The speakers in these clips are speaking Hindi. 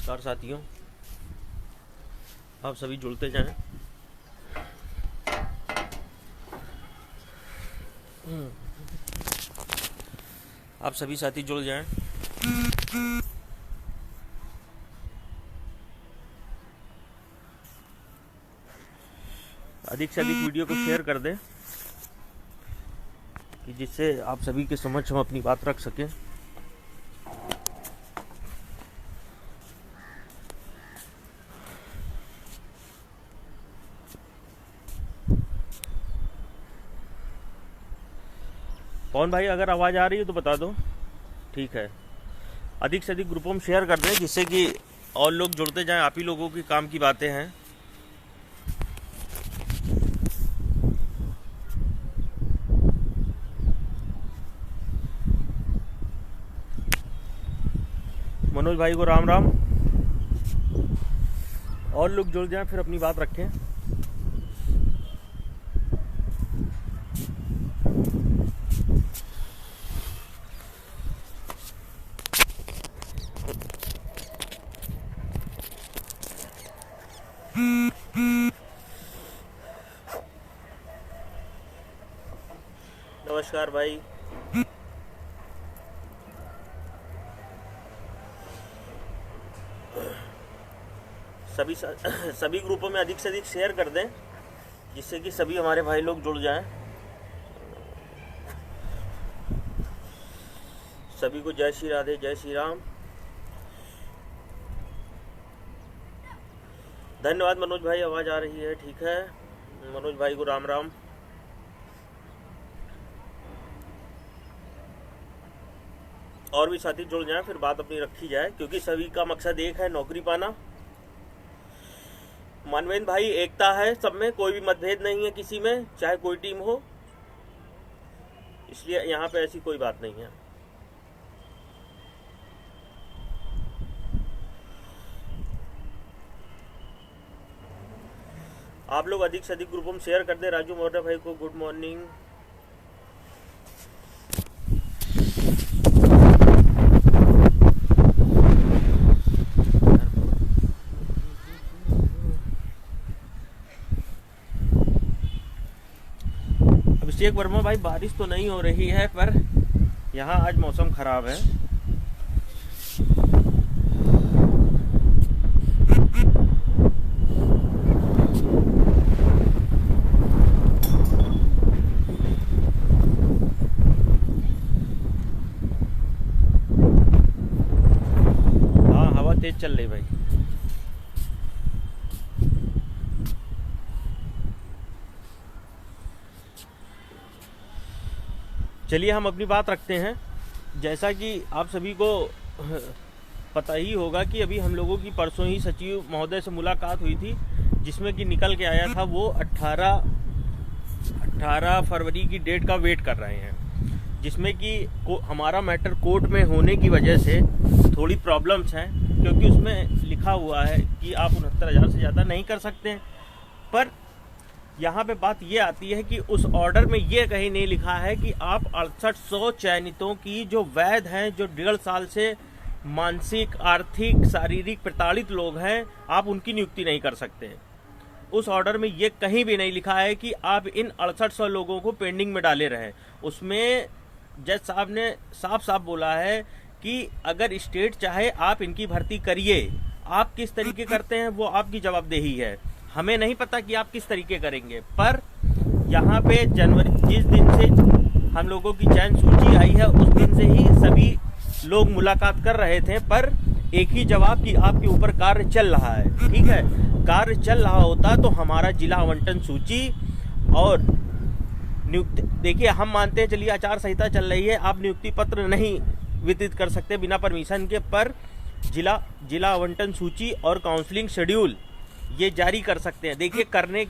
नमस्कार साथियों, आप सभी जुड़ते जाएं। आप सभी साथी जुड़ जाएं। अधिक से अधिक वीडियो को शेयर कर दें कि जिससे आप सभी के समक्ष हम अपनी बात रख सकें। कौन भाई, अगर आवाज़ आ रही है तो बता दो। ठीक है, अधिक से अधिक ग्रुपों में शेयर कर दें जिससे कि और लोग जुड़ते जाएं। आप ही लोगों की काम की बातें हैं। मनोज भाई को राम राम। और लोग जुड़ जाएं, फिर अपनी बात रखें। नमस्कार भाई। सभी ग्रुपों में अधिक से अधिक शेयर कर दें जिससे कि सभी हमारे भाई लोग जुड़ जाएं। सभी को जय श्री राधे, जय श्री राम। धन्यवाद मनोज भाई, आवाज़ आ रही है। ठीक है, मनोज भाई को राम राम। और भी साथी जुड़ जाएं, फिर बात अपनी रखी जाए, क्योंकि सभी का मकसद एक है, नौकरी पाना। मानवेंद्र भाई, एकता है सब में, कोई भी मतभेद नहीं है किसी में, चाहे कोई टीम हो, इसलिए यहाँ पे ऐसी कोई बात नहीं है। आप लोग अधिक से अधिक ग्रुपों में शेयर कर दे। राजू मौर्य भाई को गुड मॉर्निंग। अभिषेक वर्मा भाई, बारिश तो नहीं हो रही है पर यहाँ आज मौसम खराब है। हाँ, हवा तेज चल रही भाई। चलिए हम अपनी बात रखते हैं। जैसा कि आप सभी को पता ही होगा कि अभी हम लोगों की परसों ही सचिव महोदय से मुलाकात हुई थी, जिसमें कि निकल के आया था वो 18 फरवरी की डेट का वेट कर रहे हैं, जिसमें कि हमारा मैटर कोर्ट में होने की वजह से थोड़ी प्रॉब्लम्स हैं, क्योंकि उसमें लिखा हुआ है कि आप 69,000 से ज़्यादा नहीं कर सकते हैं। पर यहाँ पे बात ये आती है कि उस ऑर्डर में ये कहीं नहीं लिखा है कि आप 6800 चयनितों की जो वैध हैं, जो 1.5 साल से मानसिक, आर्थिक, शारीरिक प्रताड़ित लोग हैं, आप उनकी नियुक्ति नहीं कर सकते। उस ऑर्डर में ये कहीं भी नहीं लिखा है कि आप इन 6800 लोगों को पेंडिंग में डाले रहें। उसमें जज साहब ने साफ साफ बोला है कि अगर स्टेट चाहे आप इनकी भर्ती करिए, आप किस तरीके करते हैं वो आपकी जवाबदेही है। हमें नहीं पता कि आप किस तरीके करेंगे, पर यहाँ पे जनवरी जिस दिन से हम लोगों की चयन सूची आई है उस दिन से ही सभी लोग मुलाकात कर रहे थे, पर एक ही जवाब कि आपके ऊपर कार्य चल रहा है। ठीक है, कार्य चल रहा होता तो हमारा जिला आवंटन सूची और नियुक्ति, देखिए हम मानते हैं, चलिए आचार संहिता चल रही है, आप नियुक्ति पत्र नहीं वितरित कर सकते बिना परमिशन के, पर जिला आवंटन सूची और काउंसलिंग शेड्यूल ये जारी कर सकते हैं। देखिए, करने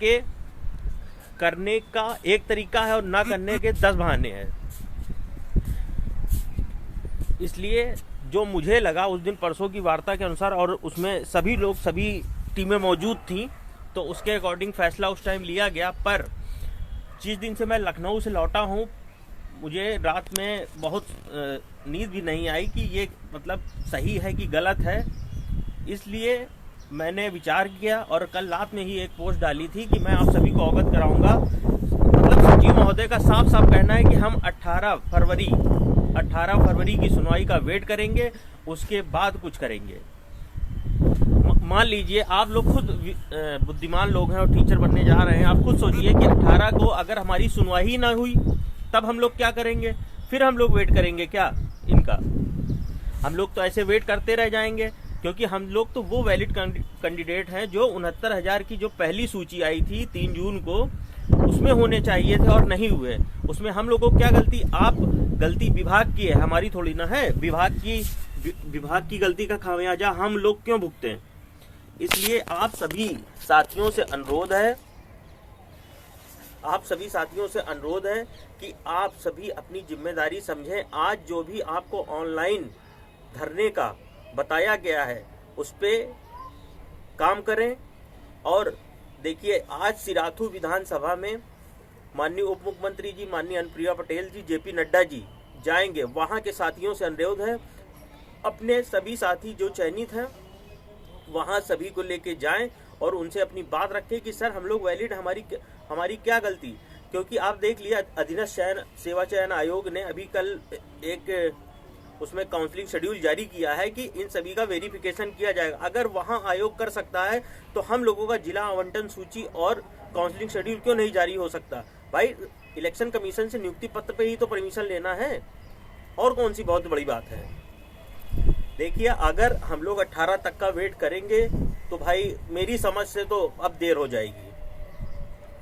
का एक तरीका है और ना करने के 10 बहाने हैं। इसलिए जो मुझे लगा उस दिन परसों की वार्ता के अनुसार, और उसमें सभी लोग, सभी टीमें मौजूद थीं, तो उसके अकॉर्डिंग फैसला उस टाइम लिया गया। पर जिस दिन से मैं लखनऊ से लौटा हूँ, मुझे रात में बहुत नींद भी नहीं आई कि ये मतलब सही है कि गलत है। इसलिए मैंने विचार किया और कल रात में ही एक पोस्ट डाली थी कि मैं आप सभी को अवगत कराऊंगा। मतलब सचिव महोदय का साफ साफ कहना है कि हम 18 फरवरी की सुनवाई का वेट करेंगे, उसके बाद कुछ करेंगे। मान लीजिए आप लोग खुद बुद्धिमान लोग हैं और टीचर बनने जा रहे हैं, आप खुद सोचिए कि 18 को अगर हमारी सुनवाई ना हुई तब हम लोग क्या करेंगे? फिर हम लोग वेट करेंगे क्या इनका? हम लोग तो ऐसे वेट करते रह जाएंगे, क्योंकि हम लोग तो वो वैलिड कैंडिडेट हैं जो 69,000 की जो पहली सूची आई थी 3 जून को, उसमें होने चाहिए थे और नहीं हुए। उसमें हम लोगों को क्या गलती? आप गलती विभाग की है, हमारी थोड़ी ना है। विभाग की गलती का खामियाजा हम लोग क्यों भुगते हैं? इसलिए आप सभी साथियों से अनुरोध है कि आप सभी अपनी जिम्मेदारी समझें। आज जो भी आपको ऑनलाइन धरने का बताया गया है उस पे काम करें। और देखिए, आज सिराथू विधानसभा में माननीय उप मुख्यमंत्री जी, माननीय अनुप्रिया पटेल जी, जेपी नड्डा जी जाएंगे। वहां के साथियों से अनुरोध है, अपने सभी साथी जो चयनित हैं वहां सभी को लेके जाएं और उनसे अपनी बात रखें कि सर हम लोग वैलिड, हमारी क्या गलती? क्योंकि आप देख लिया, अधीनस्थ सेवा चयन आयोग ने अभी कल एक उसमें काउंसलिंग शेड्यूल जारी किया है कि इन सभी का वेरिफिकेशन किया जाएगा। अगर वहां आयोग कर सकता है तो हम लोगों का जिला आवंटन सूची और काउंसलिंग शेड्यूल क्यों नहीं जारी हो सकता? भाई, इलेक्शन कमीशन से नियुक्ति पत्र पे ही तो परमिशन लेना है, और कौन सी बहुत बड़ी बात है? देखिए, अगर हम लोग 18 तक का वेट करेंगे तो भाई मेरी समझ से तो अब देर हो जाएगी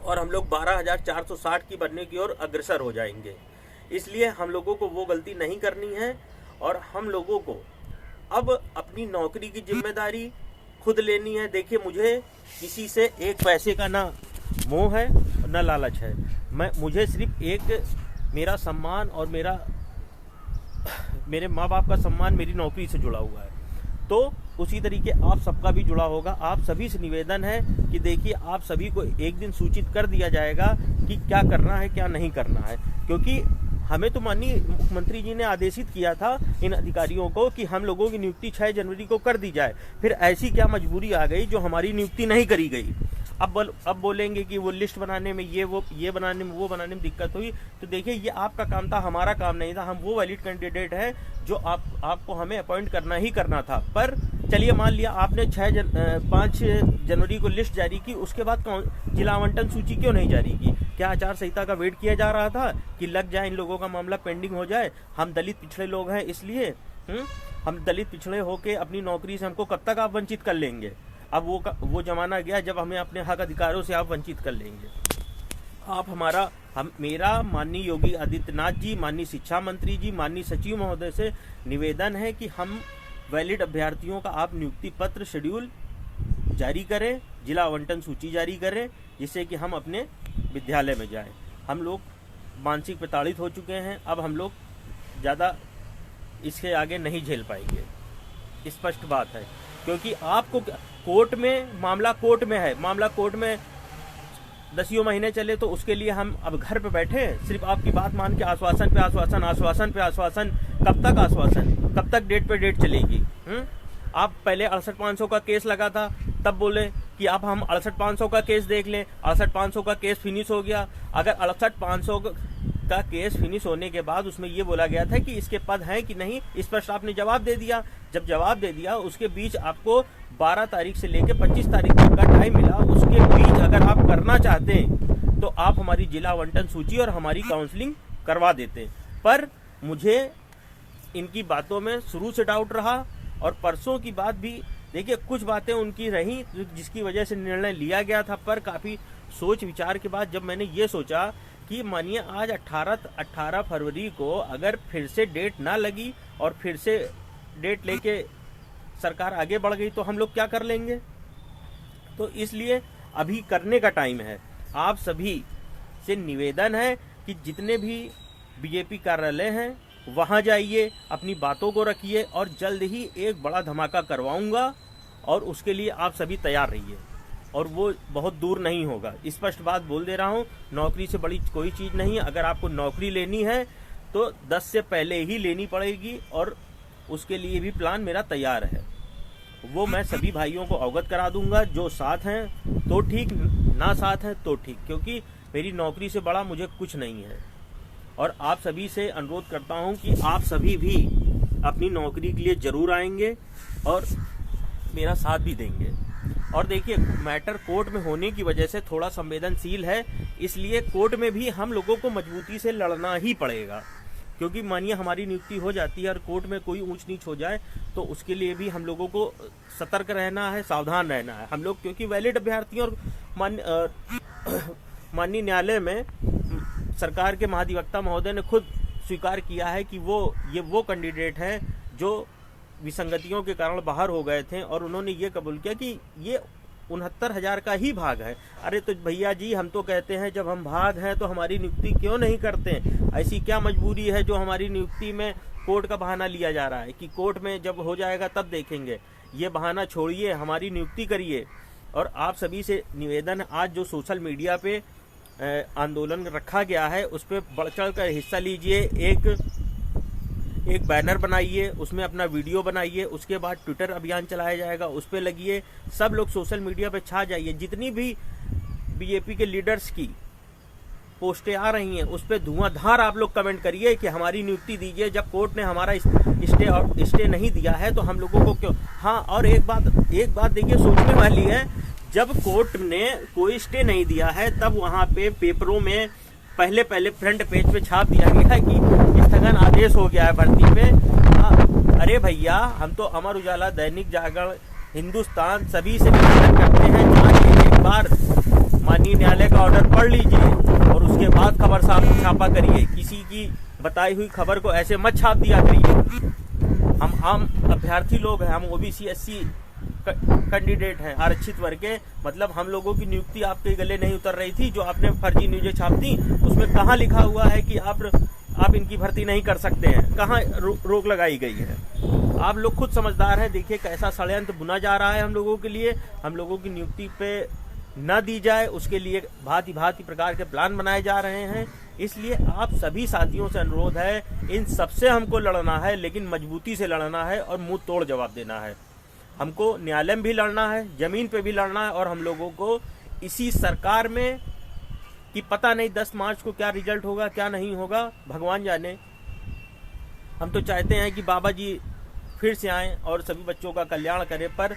और हम लोग 12,460 की बनने की ओर अग्रसर हो जाएंगे। इसलिए हम लोगों को वो गलती नहीं करनी है और हम लोगों को अब अपनी नौकरी की जिम्मेदारी खुद लेनी है। देखिए, मुझे किसी से एक पैसे का ना मोह है न लालच है। मुझे सिर्फ एक मेरा सम्मान और मेरे माँ बाप का सम्मान मेरी नौकरी से जुड़ा हुआ है। तो उसी तरीके आप सबका भी जुड़ा होगा। आप सभी से निवेदन है कि देखिए, आप सभी को एक दिन सूचित कर दिया जाएगा कि क्या करना है क्या नहीं करना है। क्योंकि हमें तो माननीय मुख्यमंत्री जी ने आदेशित किया था इन अधिकारियों को कि हम लोगों की नियुक्ति 6 जनवरी को कर दी जाए। फिर ऐसी क्या मजबूरी आ गई जो हमारी नियुक्ति नहीं करी गई? अब बोलेंगे कि वो लिस्ट बनाने में ये बनाने में वो बनाने में दिक्कत हुई। तो देखिए, ये आपका काम था, हमारा काम नहीं था। हम वो वैलिड कैंडिडेट है जो आपको हमें अपॉइंट करना ही करना था। पर चलिए, मान लिया आपने 5 जनवरी को लिस्ट जारी की, उसके बाद जिला आवंटन सूची क्यों नहीं जारी की? क्या आचार संहिता का वेट किया जा रहा था कि लग जाए, इन लोगों का मामला पेंडिंग हो जाए? हम दलित पिछड़े लोग हैं, इसलिए हम दलित पिछड़े होके अपनी नौकरी से हमको कब तक आप वंचित कर लेंगे? अब वो जमाना गया जब हमें अपने हक अधिकारों से आप वंचित कर लेंगे। आप मेरा माननीय योगी आदित्यनाथ जी, माननीय शिक्षा मंत्री जी, माननीय सचिव महोदय से निवेदन है कि हम वैलिड अभ्यर्थियों का आप नियुक्ति पत्र शेड्यूल जारी करें, जिला आवंटन सूची जारी करें, जिससे कि हम अपने विद्यालय में जाएं। हम लोग मानसिक प्रताड़ित हो चुके हैं, अब हम लोग ज़्यादा इसके आगे नहीं झेल पाएंगे। स्पष्ट बात है, क्योंकि आपको मामला कोर्ट में 10 महीने चले तो उसके लिए हम अब घर पे बैठे हैं, सिर्फ आपकी बात मान के आश्वासन पे आश्वासन। कब तक आश्वासन? कब तक डेट पे डेट चलेगी? आप पहले 68,500 का केस लगा था, तब बोले कि अब हम 68,500 का केस देख लें। 68,500 का केस फिनिश हो गया। अगर 68,500 का केस फिनिश होने के बाद उसमें ये बोला गया था कि इसके पद हैं कि नहीं, इस पर आपने जवाब दे दिया। जब जवाब दे दिया, उसके बीच आपको 12 तारीख से लेकर 25 तारीख तक का टाइम मिला। उसके बीच अगर आप करना चाहते हैं तो आप हमारी जिला आवंटन सूची और हमारी काउंसलिंग करवा देते। पर मुझे इनकी बातों में शुरू से डाउट रहा, और परसों की बात भी देखिए, कुछ बातें उनकी रही जिसकी वजह से निर्णय लिया गया था। पर काफ़ी सोच विचार के बाद जब मैंने ये सोचा कि मानिए आज 18 फरवरी को अगर फिर से डेट ना लगी और फिर से डेट लेके सरकार आगे बढ़ गई तो हम लोग क्या कर लेंगे? तो इसलिए अभी करने का टाइम है। आप सभी से निवेदन है कि जितने भी बीजेपी कार्यालय हैं वहां जाइए, अपनी बातों को रखिए, और जल्द ही एक बड़ा धमाका करवाऊंगा, और उसके लिए आप सभी तैयार रहिए। और वो बहुत दूर नहीं होगा, स्पष्ट बात बोल दे रहा हूँ। नौकरी से बड़ी कोई चीज़ नहीं है। अगर आपको नौकरी लेनी है तो 10 से पहले ही लेनी पड़ेगी, और उसके लिए भी प्लान मेरा तैयार है। वो मैं सभी भाइयों को अवगत करा दूंगा। जो साथ हैं तो ठीक, ना साथ हैं तो ठीक, क्योंकि मेरी नौकरी से बड़ा मुझे कुछ नहीं है। और आप सभी से अनुरोध करता हूं कि आप सभी भी अपनी नौकरी के लिए जरूर आएंगे और मेरा साथ भी देंगे। और देखिए, मैटर कोर्ट में होने की वजह से थोड़ा संवेदनशील है, इसलिए कोर्ट में भी हम लोगों को मजबूती से लड़ना ही पड़ेगा, क्योंकि मानिए हमारी नियुक्ति हो जाती है और कोर्ट में कोई ऊंच नीच हो जाए तो उसके लिए भी हम लोगों को सतर्क रहना है, सावधान रहना है। हम लोग क्योंकि वैलिड अभ्यर्थी, और माननीय न्यायालय में सरकार के महाधिवक्ता महोदय ने खुद स्वीकार किया है कि वो कैंडिडेट हैं जो विसंगतियों के कारण बाहर हो गए थे, और उन्होंने ये कबूल किया कि ये 69,000 का ही भाग है। अरे तो भैया जी, हम तो कहते हैं जब हम भाग हैं तो हमारी नियुक्ति क्यों नहीं करते? ऐसी क्या मजबूरी है जो हमारी नियुक्ति में कोर्ट का बहाना लिया जा रहा है कि कोर्ट में जब हो जाएगा तब देखेंगे? ये बहाना छोड़िए, हमारी नियुक्ति करिए। और आप सभी से निवेदन है, आज जो सोशल मीडिया पे आंदोलन रखा गया है उस पर बढ़ चढ़ कर हिस्सा लीजिए। एक बैनर बनाइए, उसमें अपना वीडियो बनाइए, उसके बाद ट्विटर अभियान चलाया जाएगा, उस पर लगिए। सब लोग सोशल मीडिया पे छा जाइए। जितनी भी बीजेपी के लीडर्स की पोस्टें आ रही हैं उस पर धुआंधार आप लोग कमेंट करिए कि हमारी नियुक्ति दीजिए। जब कोर्ट ने हमारा स्टे नहीं दिया है तो हम लोगों को क्यों? हाँ, और एक बात देखिए, सोचने वाली है, जब कोर्ट ने कोई स्टे नहीं दिया है तब वहां पे पेपरों में पहले फ्रंट पेज पे छाप दिया गया है कि स्थगन आदेश हो गया है भर्ती पे। अरे भैया, हम तो अमर उजाला, दैनिक जागरण, हिंदुस्तान सभी से निवेदन करते हैं, जाके एक बार माननीय न्यायालय का ऑर्डर पढ़ लीजिए और उसके बाद खबर छापा करिए। किसी की बताई हुई खबर को ऐसे मत छाप दिया करिए। हम आम अभ्यर्थी लोग हैं, हम ओबीसी एससी कैंडिडेट हैं, आरक्षित वर्ग के, मतलब हम लोगों की नियुक्ति आपके गले नहीं उतर रही थी। जो आपने फर्जी न्यूज़ें छाप दी उसमें कहाँ लिखा हुआ है कि आप इनकी भर्ती नहीं कर सकते हैं? कहाँ रोक लगाई गई है? आप लोग खुद समझदार हैं। देखिए कैसा षड्यंत्र बुना जा रहा है हम लोगों के लिए। हम लोगों की नियुक्ति पे न दी जाए उसके लिए भांति प्रकार के प्लान बनाए जा रहे हैं। इसलिए आप सभी साथियों से अनुरोध है, इन सबसे हमको लड़ना है, लेकिन मजबूती से लड़ना है और मुंह तोड़ जवाब देना है। हमको न्यायालय में भी लड़ना है, जमीन पे भी लड़ना है, और हम लोगों को इसी सरकार में कि पता नहीं 10 मार्च को क्या रिजल्ट होगा, क्या नहीं होगा, भगवान जाने। हम तो चाहते हैं कि बाबा जी फिर से आएं और सभी बच्चों का कल्याण करें, पर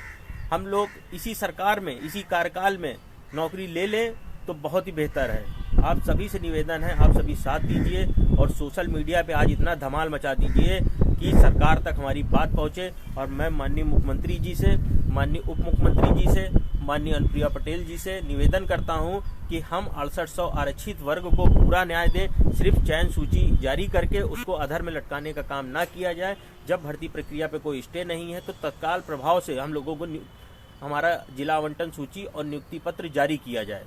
हम लोग इसी सरकार में, इसी कार्यकाल में नौकरी ले लें तो बहुत ही बेहतर है। आप सभी से निवेदन है, आप सभी साथ दीजिए और सोशल मीडिया पे आज इतना धमाल मचा दीजिए कि सरकार तक हमारी बात पहुंचे। और मैं माननीय मुख्यमंत्री जी से, माननीय उप मुख्यमंत्री जी से, माननीय अनुप्रिया पटेल जी से निवेदन करता हूं कि हम 6800 आरक्षित वर्ग को पूरा न्याय दें। सिर्फ चयन सूची जारी करके उसको अधर में लटकाने का काम ना किया जाए। जब भर्ती प्रक्रिया पे कोई स्टे नहीं है तो तत्काल प्रभाव से हम लोगों को हमारा जिला आवंटन सूची और नियुक्ति पत्र जारी किया जाए।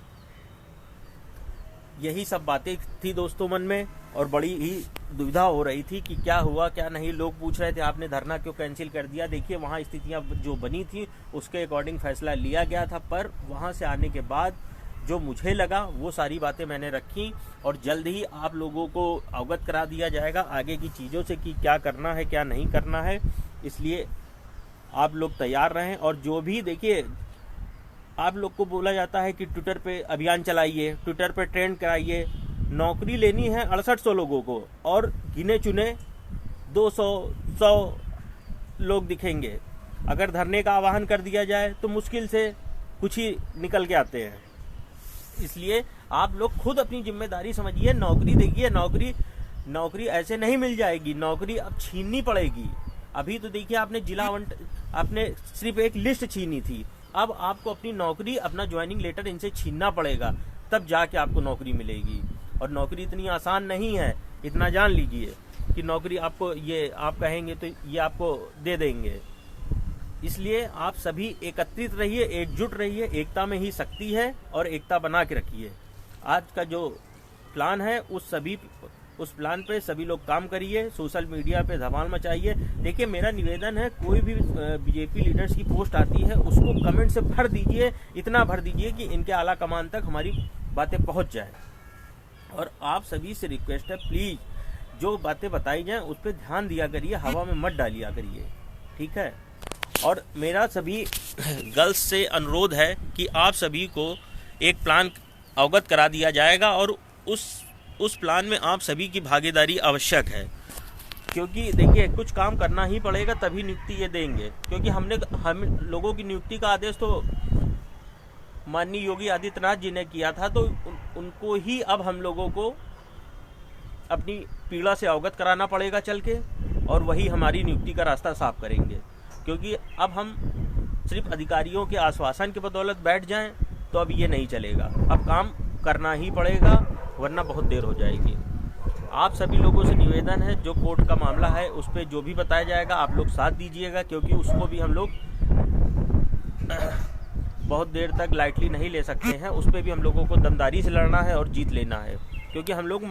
यही सब बातें थी दोस्तों मन में, और बड़ी ही दुविधा हो रही थी कि क्या हुआ क्या नहीं। लोग पूछ रहे थे आपने धरना क्यों कैंसिल कर दिया। देखिए, वहाँ स्थितियाँ जो बनी थी उसके अकॉर्डिंग फैसला लिया गया था, पर वहाँ से आने के बाद जो मुझे लगा वो सारी बातें मैंने रखी, और जल्द ही आप लोगों को अवगत करा दिया जाएगा आगे की चीज़ों से कि क्या करना है क्या नहीं करना है। इसलिए आप लोग तैयार रहें। और जो भी, देखिए, आप लोग को बोला जाता है कि ट्विटर पे अभियान चलाइए, ट्विटर पे ट्रेंड कराइए। नौकरी लेनी है 6800 लोगों को, और गिने चुने 200-100 लोग दिखेंगे। अगर धरने का आह्वान कर दिया जाए तो मुश्किल से कुछ ही निकल के आते हैं। इसलिए आप लोग खुद अपनी जिम्मेदारी समझिए। नौकरी देखिए, नौकरी ऐसे नहीं मिल जाएगी, नौकरी अब छीननी पड़ेगी। अभी तो देखिए, आपने सिर्फ एक लिस्ट छीनी थी, अब आपको अपनी नौकरी, अपना ज्वाइनिंग लेटर इनसे छीनना पड़ेगा, तब जाके आपको नौकरी मिलेगी। और नौकरी इतनी आसान नहीं है, इतना जान लीजिए कि नौकरी आपको, ये आप कहेंगे तो ये आपको दे देंगे। इसलिए आप सभी एकत्रित रहिए, एकजुट रहिए। एकता में ही शक्ति है और एकता बना के रखिए। आज का जो प्लान है उस प्लान पे सभी लोग काम करिए, सोशल मीडिया पे धमाल मचाइए। देखिए, मेरा निवेदन है, कोई भी बीजेपी लीडर्स की पोस्ट आती है उसको कमेंट से भर दीजिए, इतना भर दीजिए कि इनके आला कमान तक हमारी बातें पहुंच जाए। और आप सभी से रिक्वेस्ट है, प्लीज जो बातें बताई जाएं उस पर ध्यान दिया करिए, हवा में मत डालिया करिए। ठीक है। और मेरा सभी गर्ल्स से अनुरोध है कि आप सभी को एक प्लान अवगत करा दिया जाएगा और उस प्लान में आप सभी की भागीदारी आवश्यक है, क्योंकि देखिए कुछ काम करना ही पड़ेगा तभी नियुक्ति ये देंगे, क्योंकि हम लोगों की नियुक्ति का आदेश तो माननीय योगी आदित्यनाथ जी ने किया था, तो उनको ही अब हम लोगों को अपनी पीड़ा से अवगत कराना पड़ेगा चल के, और वही हमारी नियुक्ति का रास्ता साफ करेंगे। क्योंकि अब हम सिर्फ अधिकारियों के आश्वासन की बदौलत बैठ जाएं तो अब ये नहीं चलेगा, अब काम करना ही पड़ेगा, वरना बहुत देर हो जाएगी। आप सभी लोगों से निवेदन है, जो कोर्ट का मामला है उस पर जो भी बताया जाएगा आप लोग साथ दीजिएगा, क्योंकि उसको भी हम लोग बहुत देर तक लाइटली नहीं ले सकते हैं। उस पर भी हम लोगों को दमदारी से लड़ना है और जीत लेना है, क्योंकि हम लोग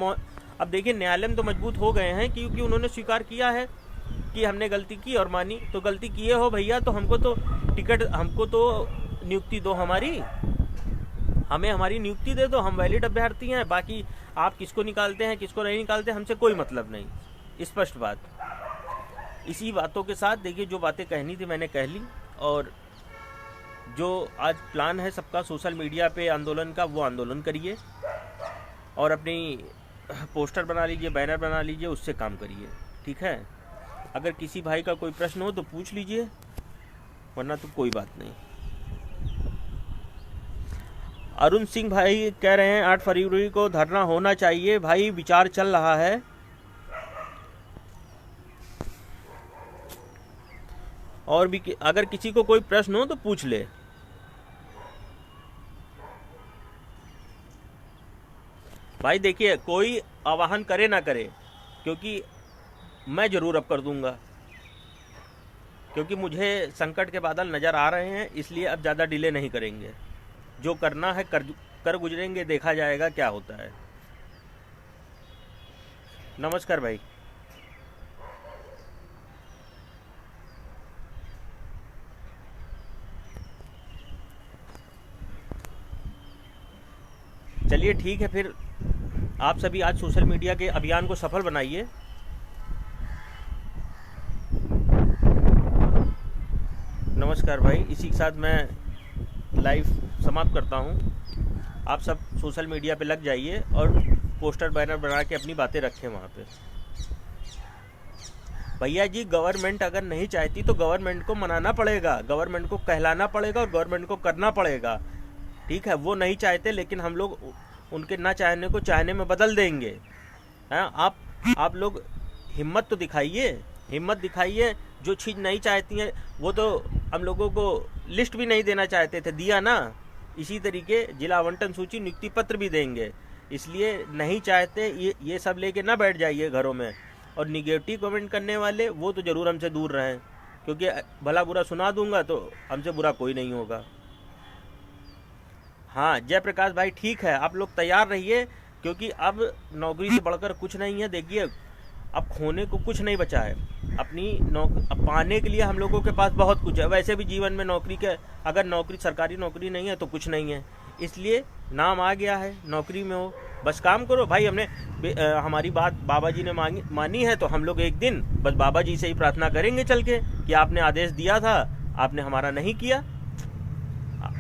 अब देखिए न्यायालय में तो मजबूत हो गए हैं, क्योंकि उन्होंने स्वीकार किया है कि हमने गलती की और मानी। तो गलती किए हो भैया तो हमको तो नियुक्ति दो, हमें हमारी नियुक्ति दे दो, हम वैलिड अभ्यर्थी हैं। बाकी आप किसको निकालते हैं किसको नहीं निकालते हमसे कोई मतलब नहीं। स्पष्ट बात। इसी बातों के साथ देखिए जो बातें कहनी थी मैंने कह ली, और जो आज प्लान है सबका सोशल मीडिया पे आंदोलन का, वो आंदोलन करिए और अपनी पोस्टर बना लीजिए, बैनर बना लीजिए, उससे काम करिए, ठीक है। अगर किसी भाई का कोई प्रश्न हो तो पूछ लीजिए, वरना तो कोई बात नहीं। अरुण सिंह भाई कह रहे हैं 8 फरवरी को धरना होना चाहिए। भाई विचार चल रहा है, और भी अगर किसी को कोई प्रश्न हो तो पूछ ले। भाई देखिए कोई आह्वान करे ना करे, क्योंकि मैं जरूर अब कर दूंगा, क्योंकि मुझे संकट के बादल नज़र आ रहे हैं, इसलिए अब ज़्यादा डिले नहीं करेंगे। जो करना है कर गुजरेंगे, देखा जाएगा क्या होता है। नमस्कार भाई। चलिए ठीक है, फिर आप सभी आज सोशल मीडिया के अभियान को सफल बनाइए। नमस्कार भाई। इसी के साथ मैं लाइव समाप्त करता हूं। आप सब सोशल मीडिया पे लग जाइए और पोस्टर बैनर बना के अपनी बातें रखें वहां पे। भैया जी गवर्नमेंट अगर नहीं चाहती तो गवर्नमेंट को मनाना पड़ेगा, गवर्नमेंट को कहलाना पड़ेगा और गवर्नमेंट को करना पड़ेगा, ठीक है। वो नहीं चाहते, लेकिन हम लोग उनके ना चाहने को चाहने में बदल देंगे। आप लोग हिम्मत तो दिखाइए, हिम्मत दिखाइए। जो चीज़ नहीं चाहती है वो तो हम लोगों को लिस्ट भी नहीं देना चाहते थे, दिया ना। इसी तरीके जिला आवंटन सूची नियुक्ति पत्र भी देंगे, इसलिए नहीं चाहते ये सब लेके ना बैठ जाइए घरों में। और निगेटिव कमेंट करने वाले वो तो ज़रूर हमसे दूर रहें, क्योंकि भला बुरा सुना दूंगा तो हमसे बुरा कोई नहीं होगा। हाँ जयप्रकाश भाई ठीक है, आप लोग तैयार रहिए, क्योंकि अब नौकरी से बढ़कर कुछ नहीं है। देखिए अब खोने को कुछ नहीं बचा है, अपनी अब पाने के लिए हम लोगों के पास बहुत कुछ है। वैसे भी जीवन में नौकरी के, अगर नौकरी सरकारी नौकरी नहीं है तो कुछ नहीं है, इसलिए नाम आ गया है, नौकरी में हो बस काम करो। भाई हमने हमारी बात बाबा जी ने मानी है, तो हम लोग एक दिन बस बाबा जी से ही प्रार्थना करेंगे चल के कि आपने आदेश दिया था, आपने हमारा नहीं किया,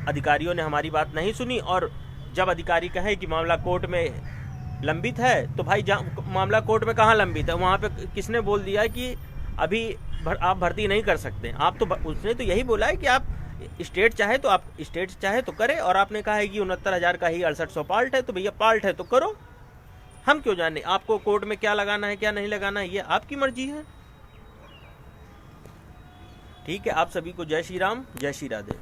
अधिकारियों ने हमारी बात नहीं सुनी। और जब अधिकारी कहे कि मामला कोर्ट में लंबित है, तो भाई मामला कोर्ट में कहाँ लंबित है, वहाँ पे किसने बोल दिया है कि अभी आप भर्ती नहीं कर सकते। आप तो उसने तो यही बोला है कि आप स्टेट चाहे तो आप स्टेट चाहे तो करें, और आपने कहा है कि 69,000 का ही 6800 पार्ट है, तो भैया पार्ट है तो करो, हम क्यों जाने। आपको कोर्ट में क्या लगाना है क्या नहीं लगाना है ये आपकी मर्जी है, ठीक है। आप सभी को जय श्री राम, जय श्री राधे।